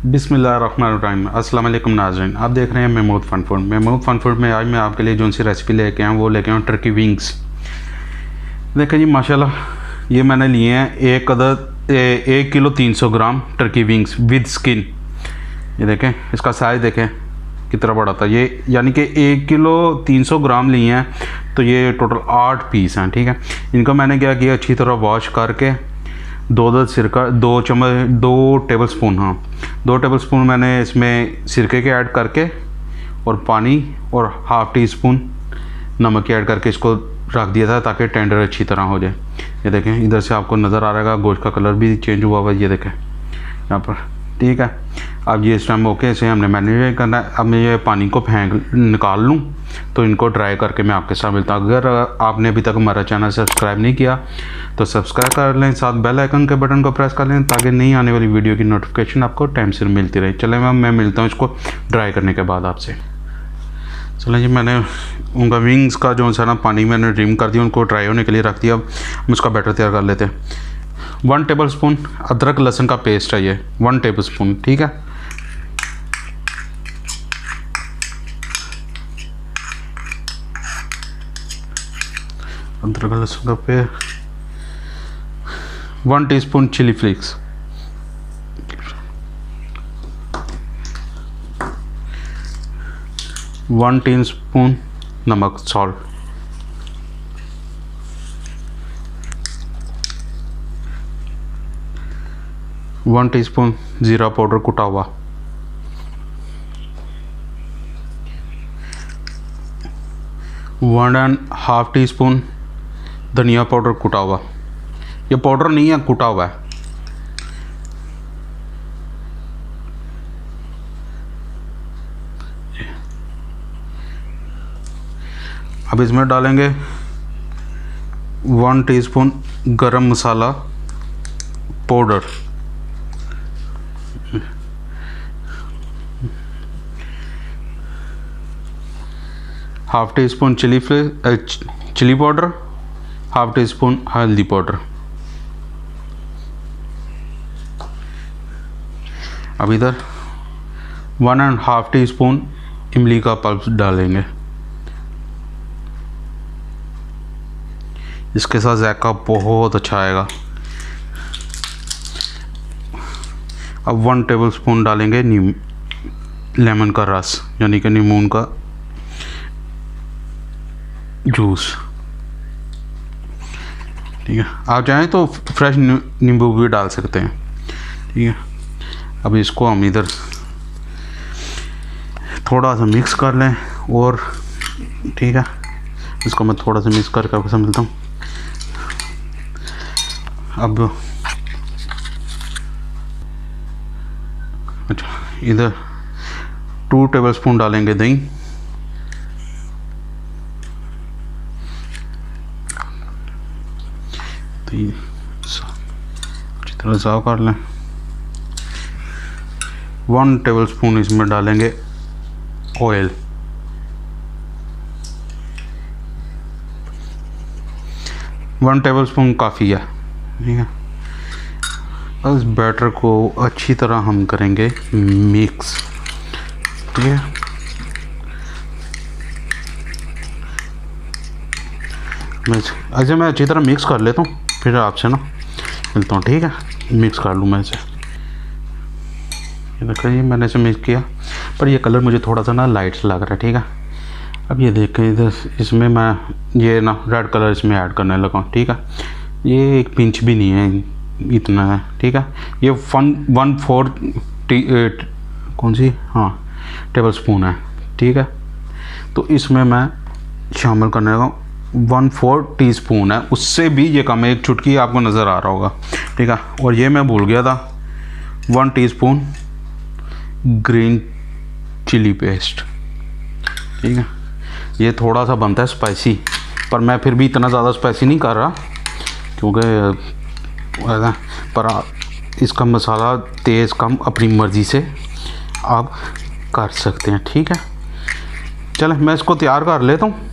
बिस्मिल्लाहिर्रहमानिर्रहीम। अस्सलाम वालेकुम नाज़रीन, आप देख रहे हैं Mahmood fun food. Mahmood fun food में आज मैं आपके लिए जो सी रेसिपी लेके आया वो लेके आया टर्की विंग्स। देखें जी माशाल्लाह, ये मैंने लिए हैं 1 kilo 300 gram Turkey wings with skin. ये देखें, इसका साइज़ देखें कितना बड़ा था ये, यानी कि 1 किलो 300 ग्राम लिए हैं तो ये टोटल 8 पीस हैं। ठीक है, इनको मैंने क्या किया, अच्छी तरह वॉश करके 2 सिरका 2 टेबल स्पून, हाँ 2 टेबल स्पून मैंने इसमें सिरके के ऐड करके और पानी और ½ टी स्पून नमक के ऐड करके इसको रख दिया था ताकि टेंडर अच्छी तरह हो जाए। ये देखें, इधर से आपको नज़र आ रहेगा गोश्त का कलर भी चेंज हुआ हुआ है, ये देखें यहाँ पर। ठीक है, अब ये इस टाइम ओके से हमने मैरिनेट करना है। अब मैं ये पानी को निकाल लूँ तो इनको ड्राई करके मैं आपके साथ मिलता हूँ। अगर आपने अभी तक हमारा चैनल सब्सक्राइब नहीं किया तो सब्सक्राइब कर लें, साथ बेल आइकन के बटन को प्रेस कर लें ताकि नई आने वाली वीडियो की नोटिफिकेशन आपको टाइम से मिलती रहे। चलें मैं मिलता हूँ इसको ड्राई करने के बाद आपसे। चलें जी, मैंने उनका विंग्स का जो है ना पानी मैंने रिम कर दिया, उनको ड्राई होने के लिए रख दिया। अब हम उसका बैटर तैयार कर लेते हैं। 1 टेबल स्पून अदरक लहसुन का पेस्ट है ये, 1 टेबल स्पून। ठीक है, अदरक लहसुन का paste. 1 teaspoon chilli flakes, 1 teaspoon नमक सॉल्ट, 1 टीस्पून ज़ीरा पाउडर कुटा हुआ, 1½ टीस्पून धनिया पाउडर कुटा हुआ। ये पाउडर नहीं है, कुटा हुआ है। अब इसमें डालेंगे 1 teaspoon garam masala powder, 1/2 teaspoon chilli powder, 1/2 teaspoon हल्दी पाउडर। अब इधर 1½ टीस्पून इमली का पल्प डालेंगे। इसके साथ जायका बहुत अच्छा आएगा। अब 1 टेबल स्पून डालेंगे लेमन का रस, यानी कि नींबू का जूस। ठीक है, आप चाहें तो फ्रेश नींबू भी डाल सकते हैं। ठीक है, अब इसको हम इधर थोड़ा सा मिक्स कर लें और ठीक है, इसको मैं थोड़ा सा मिक्स करके आपको समझता हूँ। अब अच्छा, इधर 2 टेबल स्पून डालेंगे दही, अच्छी तरह साफ कर लें। 1 टेबल स्पून इसमें डालेंगे ऑयल, 1 टेबल स्पून काफ़ी है। ठीक है, इस बैटर को अच्छी तरह हम करेंगे मिक्स। ठीक है, मैं अच्छी तरह मिक्स कर लेता हूँ, फिर आपसे ना मिलता हूँ। ठीक है, मिक्स कर लूँ मैं इसे। ये देखिए जी, मैंने इसे मिक्स किया पर ये कलर मुझे थोड़ा सा ना लाइट लग रहा है। ठीक है, अब ये देखें इधर इसमें मैं ये ना रेड कलर इसमें ऐड करने लगा हूँ। ठीक है, ये 1 पिंच भी नहीं है, इतना है। ठीक है, ये 1/4 कौन सी टेबल स्पून है। ठीक है, तो इसमें मैं शामिल करने लगा 1/4 टीस्पून है, उससे भी ये कम है, 1 चुटकी आपको नज़र आ रहा होगा। ठीक है, और ये मैं भूल गया था 1 टीस्पून ग्रीन चिली पेस्ट। ठीक है, ये थोड़ा सा बनता है स्पाइसी, पर मैं फिर भी इतना ज़्यादा स्पाइसी नहीं कर रहा क्योंकि पर इसका मसाला तेज़ कम अपनी मर्ज़ी से आप कर सकते हैं। ठीक है, चलें मैं इसको तैयार कर लेता हूँ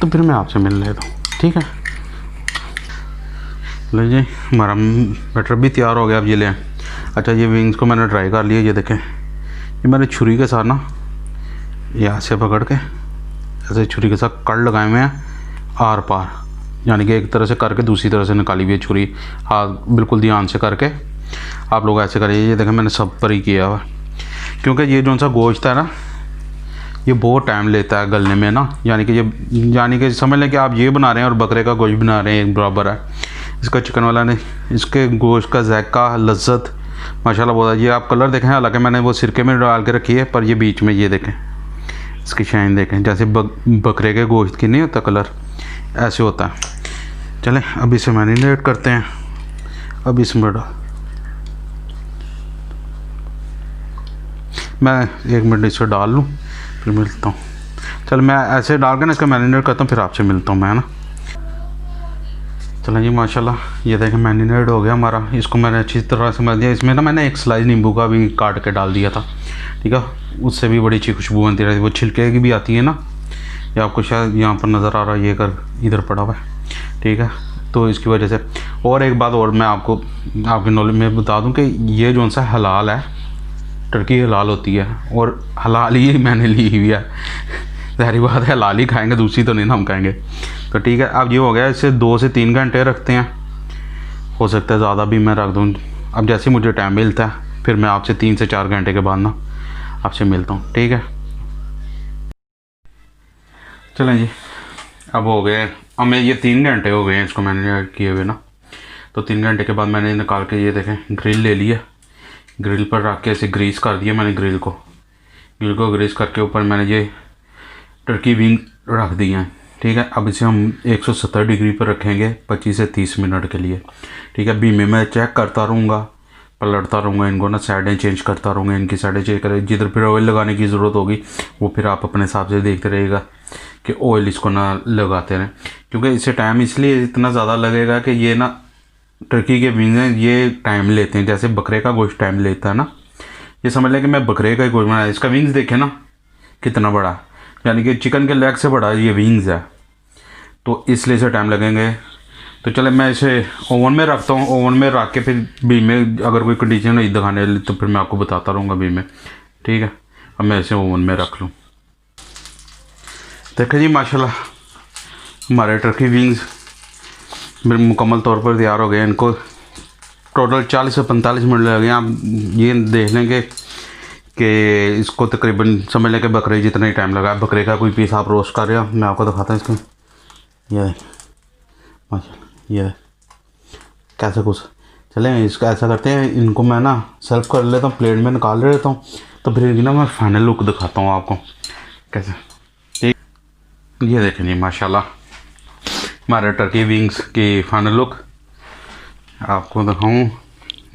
तो फिर मैं आपसे मिल लेता हूँ। ठीक है, लीजिए हमारा बैटर भी तैयार हो गया। अब ये लें, अच्छा, ये विंग्स को मैंने ड्राई कर लिया। ये देखें, ये मैंने छुरी के साथ ना यहाँ से पकड़ के ऐसे छुरी के साथ कट लगाए हुए हैं आर पार, यानी कि एक तरह से करके दूसरी तरह से निकाली हुई है छुरी। हाथ बिल्कुल ध्यान से करके आप लोग ऐसे करिए। ये देखें, मैंने सब पर ही किया हुआ, क्योंकि ये जो सा गोश्त है ना, ये बहुत टाइम लेता है गलने में ना। यानी कि समझ लें कि आप ये बना रहे हैं और बकरे का गोश्त बना रहे हैं, एक बराबर है। इसका चिकन वाला ने इसके गोश्त का जायका, लज्जत माशाल्लाह बहुत है। ये आप कलर देखें, हालांकि मैंने वो सिरके में डाल के रखी है, पर ये बीच में ये देखें इसकी शाइन देखें, जैसे बकरे के गोश्त की नहीं होता कलर, ऐसे होता है। चलें अब इसे मैरिनेट करते हैं। अब इसमें मैं 1 मिनट इसे डाल लूँ, फिर मिलता हूँ। चल मैं ऐसे डाल के ना इसका मैरिनेट करता हूँ, फिर आपसे मिलता हूँ मैं, है ना। चलें जी, माशाल्लाह ये देखें मैरिनेट हो गया हमारा। इसको मैंने अच्छी तरह से समझ दिया। इसमें ना मैंने एक स्लाइस नींबू का भी काट के डाल दिया था, ठीक है, उससे भी बड़ी अच्छी खुशबू बनती रहती है। वो छिलके की भी आती है ना, ये आपको शायद यहाँ पर नज़र आ रहा है, ये कर इधर पड़ा हुआ है, ठीक है। तो इसकी वजह से, और एक बात और मैं आपको आपके नॉलेज में बता दूं कि ये जो सा हलाल है, टर्की हलाल होती है, और हलाल ही मैंने ली हुई है। ज़ाहिर बात है हलाल ही खाएंगे, दूसरी तो नहीं ना हम खाएंगे। तो ठीक है, अब ये हो गया। इसे 2 से 3 घंटे रखते हैं, हो सकता है ज़्यादा भी मैं रख दूँ। अब जैसे मुझे टाइम मिलता है फिर मैं आपसे 3 से 4 घंटे के बाद ना आपसे मिलता हूँ, ठीक है। चलें जी, अब हो गए हमें ये 3 घंटे हो गए हैं इसको मैंने किए हुए ना। तो 3 घंटे के बाद मैंने निकाल के ये देखें ग्रिल ले लिया, ग्रिल पर रख के इसे ग्रीस कर दिया मैंने। ग्रिल को ग्रीस करके ऊपर मैंने ये टर्की विंग रख दिए हैं, ठीक है। अब इसे हम 170 डिग्री पर रखेंगे 25 से 30 मिनट के लिए, ठीक है। बीच में मैं चेक करता रहूँगा, पलटता रहूँगा इनको ना, साइडें चेंज करता रहूँगा, इनकी साइडें चेक करें। जिधर फिर ऑयल लगाने की ज़रूरत होगी वो फिर आप अपने हिसाब से देखते रहिएगा कि ऑयल इसको ना लगाते रहें, क्योंकि इससे टाइम इसलिए इतना ज़्यादा लगेगा कि ये ना टर्की के विंग हैं, ये टाइम लेते हैं जैसे बकरे का गोश्त टाइम लेता है ना। ये समझ लें कि मैं बकरे का ही गोश्त बनाया। इसका विंग्स देखें ना कितना बड़ा है, यानी कि चिकन के लेग से बड़ा ये विंग्स है, तो इसलिए इसे टाइम लगेंगे। तो चले मैं इसे ओवन में रखता हूँ। ओवन में रख के फिर बीच में अगर कोई कंडीशन नहीं दिखाने तो फिर मैं आपको बताता रहूँगा बीच में, ठीक है। अब मैं इसे ओवन में रख लूँ। देखें जी, माशाल्लाह हमारे टर्की विंग्स मुकम्मल तौर पर तैयार हो गए। इनको टोटल 40 से 45 मिनट लगे। आप ये देख लेंगे कि इसको तकरीबन समझ लें कि बकरे जितना ही टाइम लगा। बकरे का कोई पीस आप रोस्ट कर रहे हो, मैं आपको दिखाता हूँ इसको। ये माशाल्लाह, ये कैसे कुछ। चलें इसका ऐसा करते हैं, इनको मैं ना सर्व कर लेता हूँ, प्लेट में निकाल लेता हूँ, तो फिर ना मैं फाइनल लुक दिखाता हूँ आपको कैसे। ठीक, ये देखें जी माशाल्लाह हमारे टर्की विंग्स की फाइनल लुक आपको दिखाऊँ।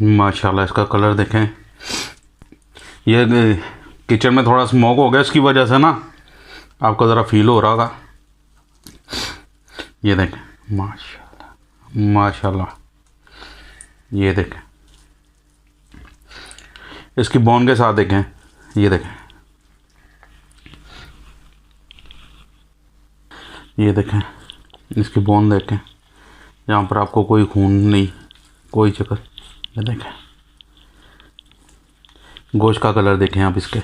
माशाल्लाह इसका कलर देखें। ये किचन में थोड़ा स्मोक हो गया, इसकी वजह से ना आपको ज़रा फील हो रहा होगा। ये देखें माशाल्लाह माशाल्लाह, ये देखें इसकी बोन के साथ देखें। ये देखें, ये देखें इसकी बोन देखें, यहाँ पर आपको कोई खून नहीं, कोई चक्कर। ये देखें गोश्त का कलर देखें आप इसके,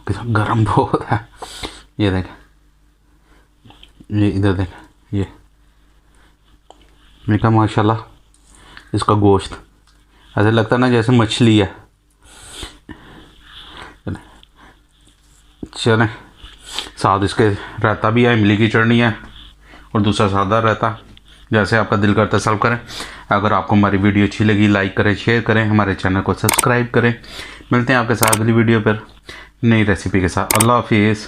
गरम बहुत है। ये देखें, ये इधर देखें, ये मैं कहा माशाल्लाह इसका गोश्त ऐसे लगता है ना जैसे मछली है। चलें, साथ इसके रायता भी है, इमली की चटनी है, और दूसरा सादा रायता, जैसे आपका दिल करता है सर्व करें। अगर आपको हमारी वीडियो अच्छी लगी लाइक करें, शेयर करें, हमारे चैनल को सब्सक्राइब करें। मिलते हैं आपके साथ अगली वीडियो पर नई रेसिपी के साथ। अल्लाह हाफिज़।